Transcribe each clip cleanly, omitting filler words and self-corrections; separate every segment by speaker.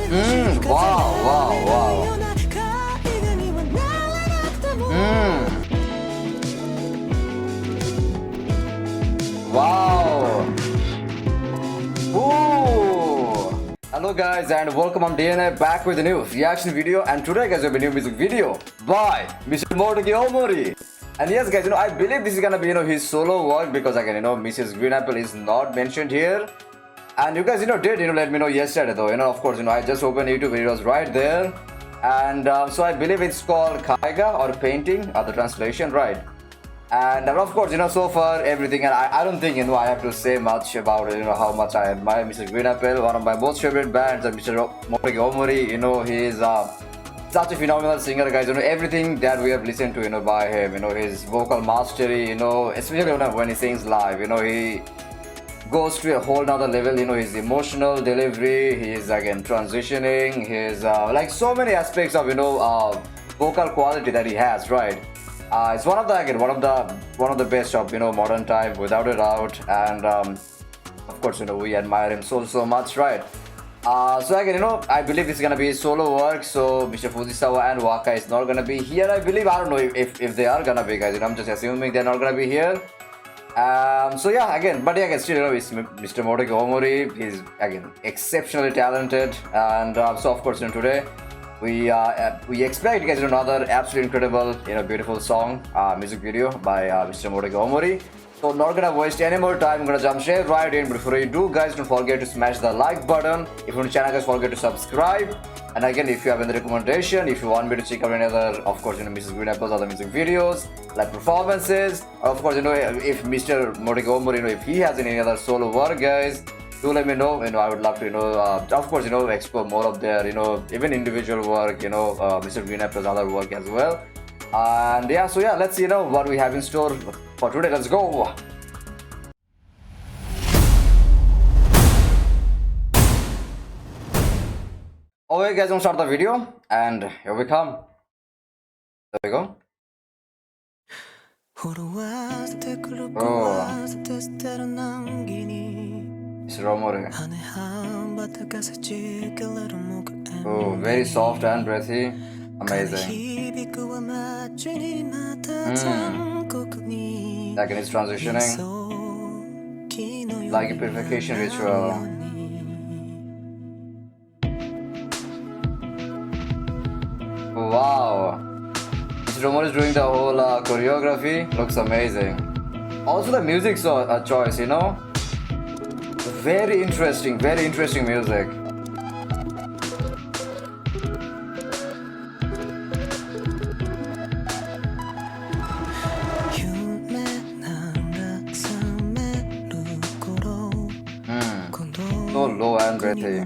Speaker 1: Wow, wow, wow. Wow. Ooh. Hello guys and welcome on DNA back with a new reaction video, and today guys we have a new music video by Mr. Motoki Ohmori. And yes guys, I believe this is gonna be his solo work, because again Mrs. Green Apple is not mentioned here. And you guys did let me know yesterday though. Of course I just opened YouTube videos right there. And so I believe it's called Kaiga or painting, the translation, right? And of course so far everything, and I don't think I have to say much about it. How much I admire Mr. Green Apple, one of my most favorite bands, and Mr. Motoki Ohmori. He is such a phenomenal singer, guys. Everything that we have listened to by him, his vocal mastery, especially when he sings live, he goes to a whole nother level. His emotional delivery, he is again transitioning, his like so many aspects of vocal quality that he has, right? It's one of the best of modern time, without a doubt. And of course we admire him so much, right? So again I believe it's gonna be solo work, so Mr. Fujisawa and Waka is not gonna be here, I believe. I don't know if they are gonna be, guys. I'm just assuming they're not gonna be here. So yeah, again, but yeah, still it's Mr. Motoki Ohmori. He's again exceptionally talented, and so of course today we expect, guys, another absolutely incredible beautiful song, music video by Mr. Motoki Ohmori. So not gonna waste any more time, I'm gonna jump straight right in. Before you do, guys, don't forget to smash the like button. If you're on the channel, guys, forget to subscribe. And again, if you have any recommendation, if you want me to check out any other, of course Mrs. Green Apple's other music videos, like performances, or of course if Mr. Motoki Ohmori, if he has any other solo work, guys, do let me know. I would love to of course explore more of their even individual work, Mr. Green Apple's other work as well. And yeah, so yeah, let's see what we have in store for today. Let's go. Okay guys, I'm gonna start the video, and here we come. There we go. Oh, it's Ohmori. Oh, very soft and breathy. Amazing. Again, it's transitioning like a purification ritual. Wow, Mr. Ohmori is doing the whole choreography. Looks amazing. Also the music choice, very interesting music. So low and breathy.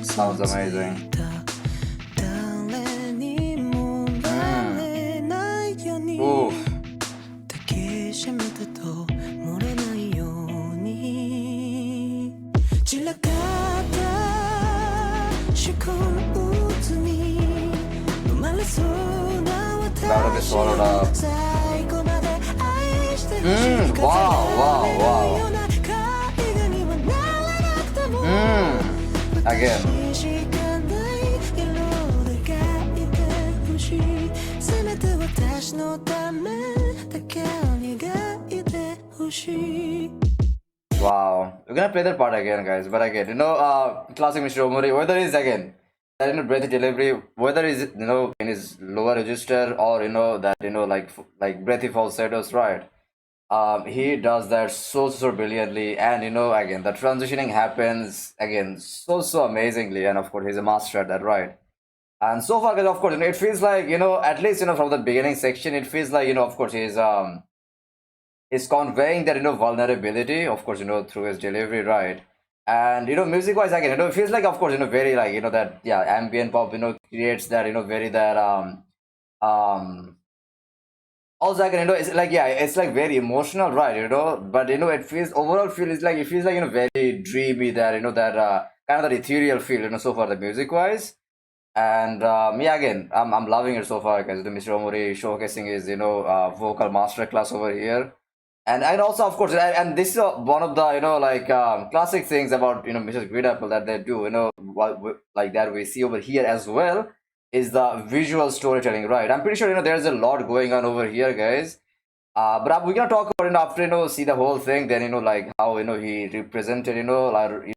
Speaker 1: Sounds amazing. Oof. Gotta be swallowed up. Wow. Again. Wow, we're gonna play that part again, guys. But again, classic Mr. Ohmori, whether it's again that breathy delivery, whether it's in his lower register, or that like breathy falsettos, right? He does that so brilliantly, and again the transitioning happens again so amazingly, and of course he's a master at that, right? And so far, guys, of course it feels like at least from the beginning section, it feels like of course he's conveying that vulnerability, of course through his delivery, right? And music wise, again it feels like, of course very like that, yeah, ambient pop creates that very that also again it's like, yeah, it's like very emotional, right? But it feels overall feels like, it feels like very dreamy, that that kind of that ethereal feel so far the music wise. And yeah, again I'm loving it so far, guys. The Mr. Ohmori showcasing his vocal masterclass over here. And also of course, and this is one of the like classic things about Mrs. Green Apple that they do, like that we see over here as well, is the visual storytelling, right? I'm pretty sure there's a lot going on over here, guys. But we're gonna talk about after see the whole thing, then like how he represented like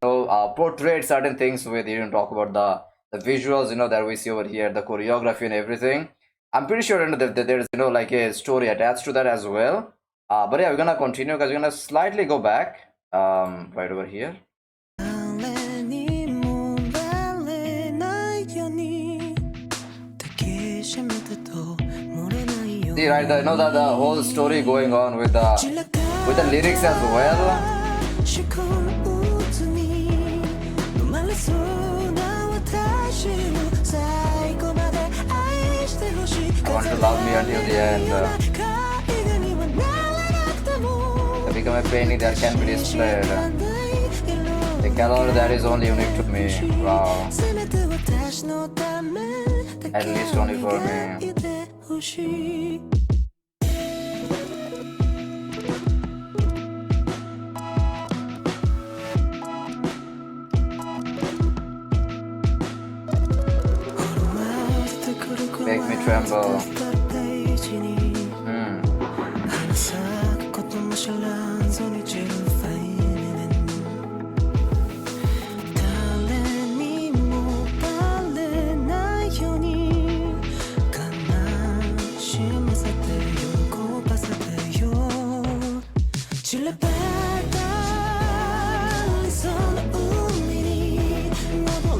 Speaker 1: portrayed certain things with talk about the visuals that we see over here, the choreography and everything. I'm pretty sure that there's like a story attached to that as well. But yeah, we're gonna continue because we're gonna slightly go back right over here. See, right, the whole story going on with the lyrics as well. I want to love me until the end. I become a painting that can be displayed. The color that is only unique to me. Wow. At least only for me. Make me tremble.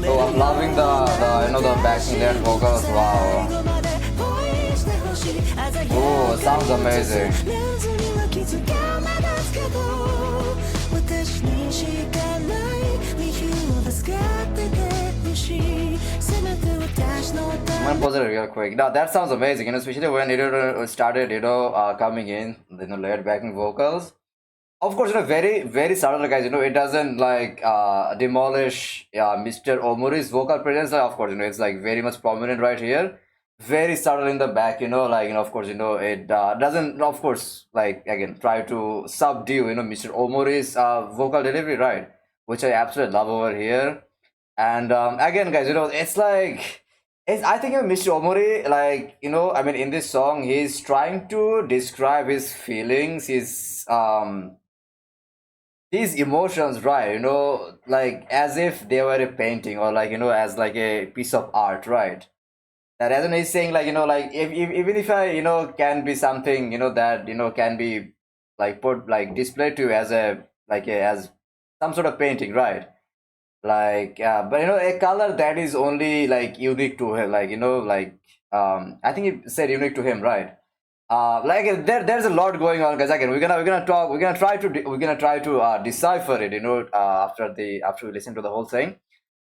Speaker 1: Oh, I'm loving the backing there vocals. Wow. Oh, sounds amazing. I'm gonna pause it real quick. Now that sounds amazing, especially when it started, coming in, layered backing vocals. Of course, very, very subtle, guys. It doesn't like demolish Mr. Ohmori's vocal presence. Of course, it's like very much prominent right here. Very subtle in the back, of course, it doesn't, of course, like again, try to subdue, Mr. Ohmori's vocal delivery, right? Which I absolutely love over here. And again, guys, it's like, I think Mr. Ohmori, like, I mean, in this song, he's trying to describe his feelings, his emotions, right? Like as if they were a painting or like, as like a piece of art, right? That as in he's saying like, like even if I, can be something, that, can be like put like displayed to as as some sort of painting, right? Like, but a color that is only like unique to him, like, like, I think he said unique to him, right? Like there's a lot going on, guys. Again, we're gonna try to decipher it, after we listen to the whole thing.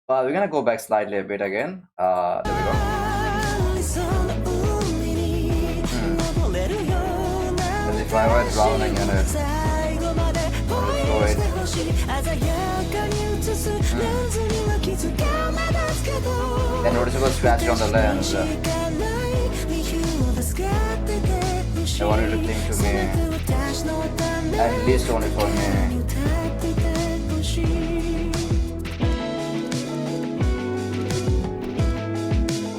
Speaker 1: But we're gonna go back slightly a bit again. There we go. As if I were drowning in it. A noticeable scratch on the lens. I want you to cling to me, at least only for me.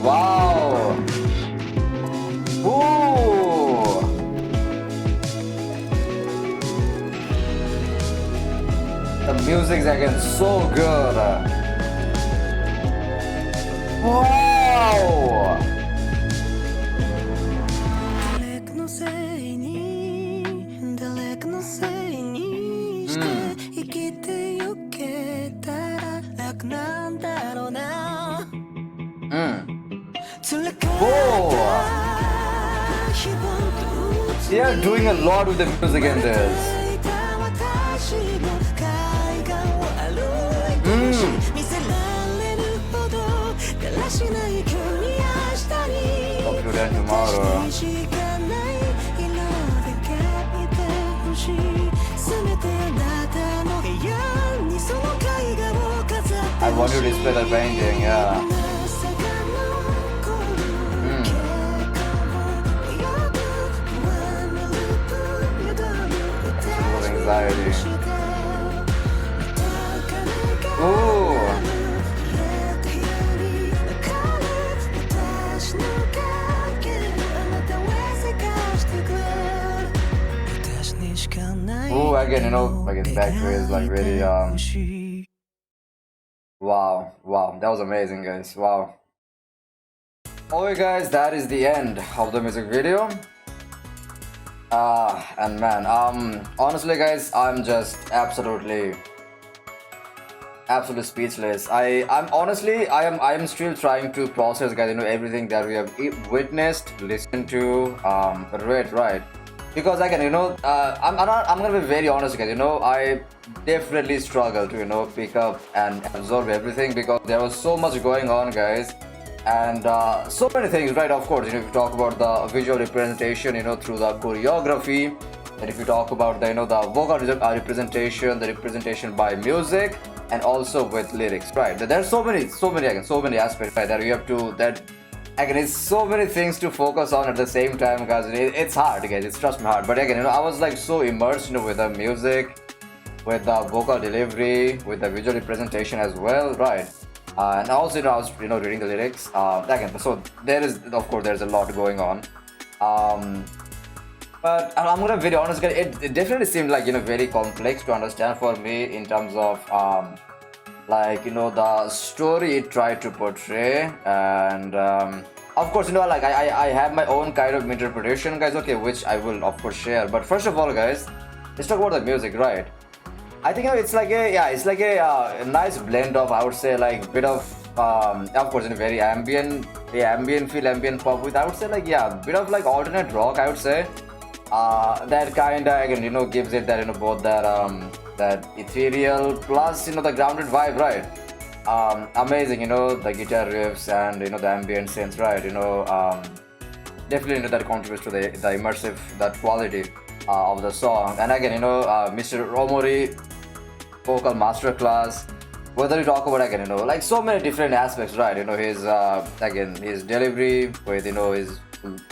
Speaker 1: Wow! Ooh! The music's again so good. Wow! Oh! They are doing a lot with the music in this. Hope to learn tomorrow. I want to display the painting, yeah. anxiety. Ooh. Ooh, again, again, back to his like very wow, that was amazing, guys. Wow. Okay, guys, that is the end of the music video. And man, honestly, guys, I'm just absolutely speechless. I am still trying to process, guys, everything that we have witnessed, listened to, read, right? Because again, I'm gonna be very honest, guys. I definitely struggle to pick up and absorb everything because there was so much going on, guys, and so many things, right? Of course, if you talk about the visual representation, through the choreography, and if you talk about the the vocal representation, the representation by music, and also with lyrics, right? There's so many aspects, right, that you have to again, it's so many things to focus on at the same time, guys. It's hard, guys. It's trust me hard. But again, I was like so immersed, with the music, with the vocal delivery, with the visual representation as well, right? And also, I was reading the lyrics. Again, so of course, there's a lot going on. But I'm gonna be very honest, guys. It definitely seemed like very complex to understand for me in terms of like the story it tried to portray, and of course like I have my own kind of interpretation, guys, okay, which I will of course share. But first of all, guys, let's talk about the music, right? I think it's like a nice blend of, I would say, like bit of course in a very ambient feel, ambient pop with, I would say, like bit of like alternate rock, I would say. That kind of again gives it that both that ethereal plus the grounded vibe, right? Amazing, the guitar riffs and the ambient synths, right? Definitely that contributes to the immersive, that quality of the song. And again, Mr. Ohmori vocal masterclass. Whether you talk about again, like so many different aspects, right? His again his delivery with his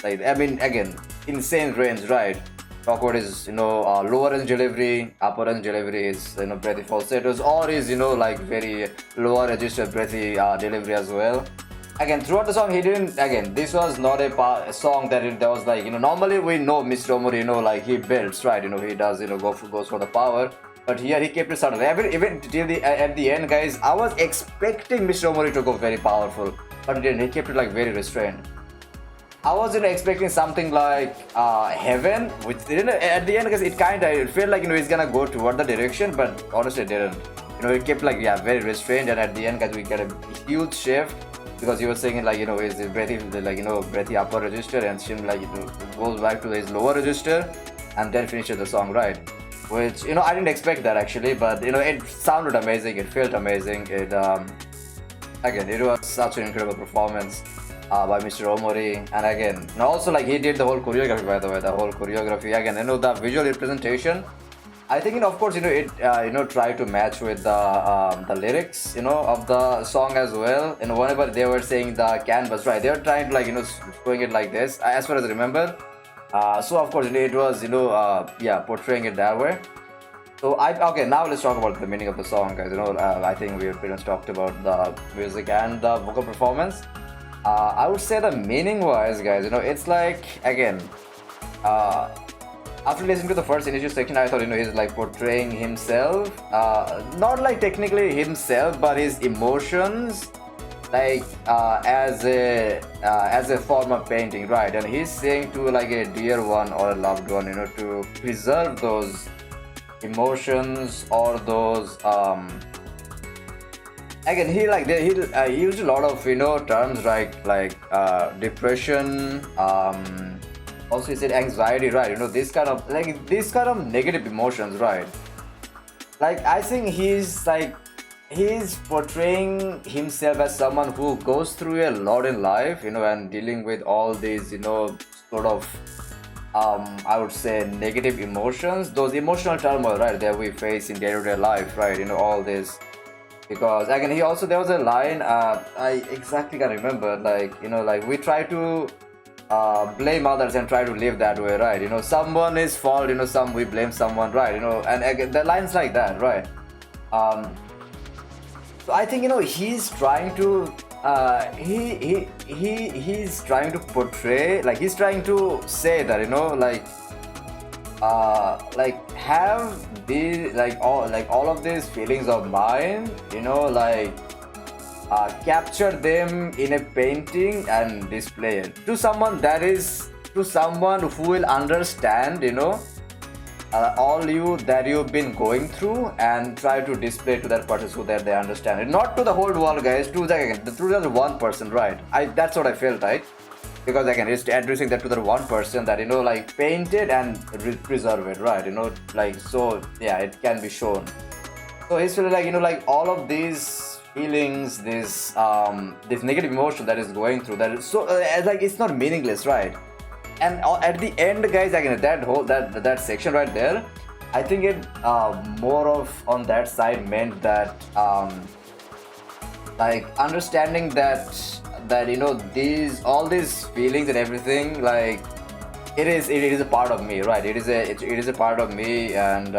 Speaker 1: like, I mean, again, insane range, right? Talk about his lower range delivery, upper range delivery, his breathy falsettos, or his like very lower register breathy delivery as well. Again, throughout the song, he didn't. Again, this was not a song that was like normally we know Mr. Ohmori, like he builds, right? He does goes for the power. But here he kept it subtle. Even till at the end, guys, I was expecting Mr. Ohmori to go very powerful, but he didn't. He kept it like very restrained. I was expecting something like Heaven, which at the end, because it felt like he's gonna go toward the direction, but honestly it didn't. It kept like very restrained, and at the end, guys, we get a huge shift because he was saying like his breathy breathy upper register, and seemed like goes back to his lower register, and then finishes the song, right? Which I didn't expect that actually, but it sounded amazing. It felt amazing. It again, it was such an incredible performance by Mr. Ohmori. And again, and also like he did the whole choreography, by the way, the whole choreography. Again, the visual representation, I think of course it tried to match with the lyrics of the song as well. Whenever they were saying the canvas, right, they were trying to like showing it like this, as far as I remember. So of course it was portraying it that way. So okay, now let's talk about the meaning of the song, guys. I think we have pretty much talked about the music and the vocal performance. I would say the meaning wise, guys, it's like, again, after listening to the first initial section, I thought he's like portraying himself, not like technically himself, but his emotions, like as a form of painting, right? And he's saying to like a dear one or a loved one, to preserve those emotions or those again, he used a lot of terms like depression, also he said anxiety, right? This kind of negative emotions, right? Like I think he's portraying himself as someone who goes through a lot in life, and dealing with all these sort of I would say negative emotions, those emotional turmoil, right, that we face in day-to-day life, right? All this. Because again, there was a line, I exactly can't remember, like like we try to blame others and try to live that way, right? You know, someone is fault, you know, we blame someone, right? You know, and again, the lines like that, right? So I think, you know, he's trying to he's trying to portray, like he's trying to say that, you know, like have these all of these feelings of mine, you know, like capture them in a painting and display it to someone who will understand, you know, all that you've been going through, and try to display to that person so that they understand it. Not to the whole world, guys, to the one person, right? That's what I felt, right? Because again, it's addressing that to the one person, that, you know, like paint it and preserve it, right? You know, like, so yeah, it can be shown. So he's feeling like, you know, like all of these feelings, this negative emotion that is going through, that is so like it's not meaningless, right? And at the end, guys, again, that section right there, I think it more of on that side meant that like understanding that you know, all these feelings and everything, like it is a part of me, right? It is a part of me, and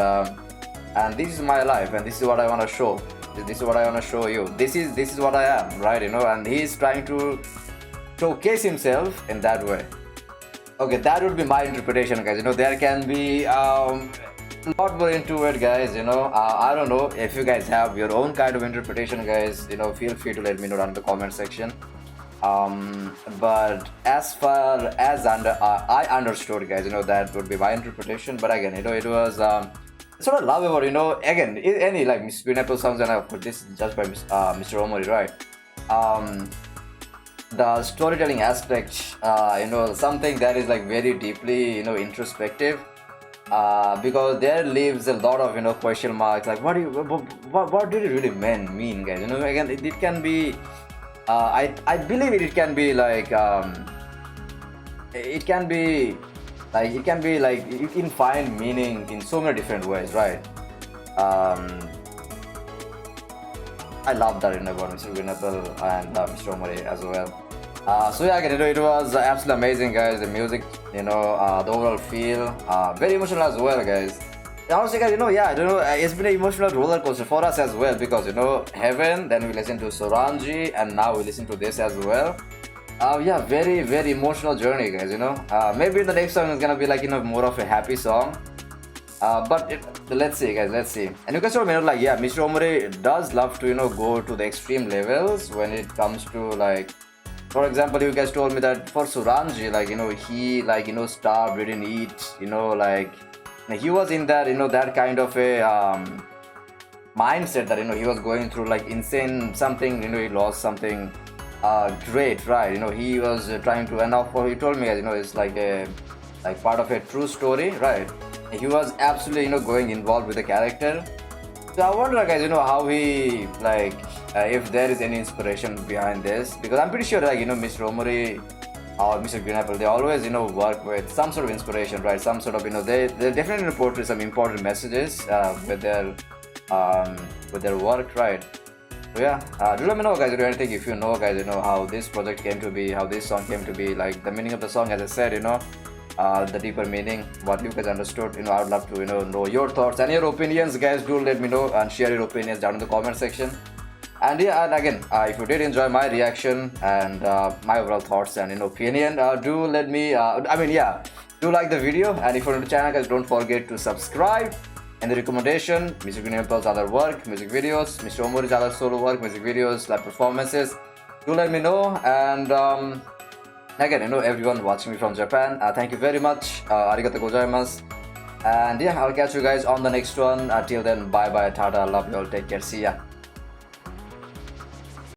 Speaker 1: this is my life, and this is what I want to show. This is what I want to show you. This is what I am, right? You know, and he's trying to showcase himself in that way. Okay, that would be my interpretation, guys. You know, there can be a lot more into it, guys. You know, I don't know if you guys have your own kind of interpretation, guys. You know, feel free to let me know down in the comment section. But as far as I understood, guys, you know, that would be my interpretation. But again, you know, it was sort of love about, you know, again, any like Miss Pineapple songs, and I've put this just by Mr. Ohmori, right? The storytelling aspect, you know, something that is like very deeply, you know, introspective, because there lives a lot of, you know, question marks, like what did it really mean, guys? You know, again, it can be I believe it can be like it can be like you can find meaning in so many different ways, right? I love that, you know, about Mr. Pineapple and Mr. Ohmori as well. So yeah, again, you know, it was absolutely amazing, guys. The music, you know, the overall feel, very emotional as well, guys. And honestly, guys, you know, yeah, you know, it's been an emotional roller coaster for us as well, because, you know, Heaven, then we listened to Sorangi, and now we listen to this as well. Yeah, very, very emotional journey, guys, you know. Maybe the next song is gonna be like, you know, more of a happy song. But let's see, guys, let's see. And you guys told me, you know, like, yeah, Mr. Ohmori does love to, you know, go to the extreme levels when it comes to, like, for example, you guys told me that for Suranji, like, you know, he, like, you know, starved, didn't eat, you know, like, he was in that, you know, that kind of a mindset that, you know, he was going through like insane something, you know, he lost something great, right? You know, he was trying to, and now he told me, you know, it's like part of a true story, right? He was absolutely, you know, going involved with the character. So I wonder, guys, you know, how he, like, if there is any inspiration behind this, because I'm pretty sure, like, you know, Mr. Ohmori or Mr. Pineapple, they always, you know, work with some sort of inspiration, right? Some sort of, you know, they definitely portray some important messages with their work, right? So yeah, do let me know, guys, if anything, if you know, guys, you know, how this project came to be, how this song came to be, like the meaning of the song, as I said, you know, the deeper meaning, what you guys understood, you know, I would love to, you know your thoughts and your opinions, guys. Do let me know and share your opinions down in the comment section. And yeah, and again, if you did enjoy my reaction and my overall thoughts and, you know, opinion, do let me, do like the video, and if you're on the channel, guys, don't forget to subscribe. And the recommendation, Mr. Pineapple's other work, music videos, Mr. Ohmori's other solo work, music videos, live performances, do let me know. And again, you know, everyone watching me from Japan, thank you very much, arigatou gozaimasu. And yeah, I'll catch you guys on the next one. Till then, bye bye, tata, love you all, take care, see ya.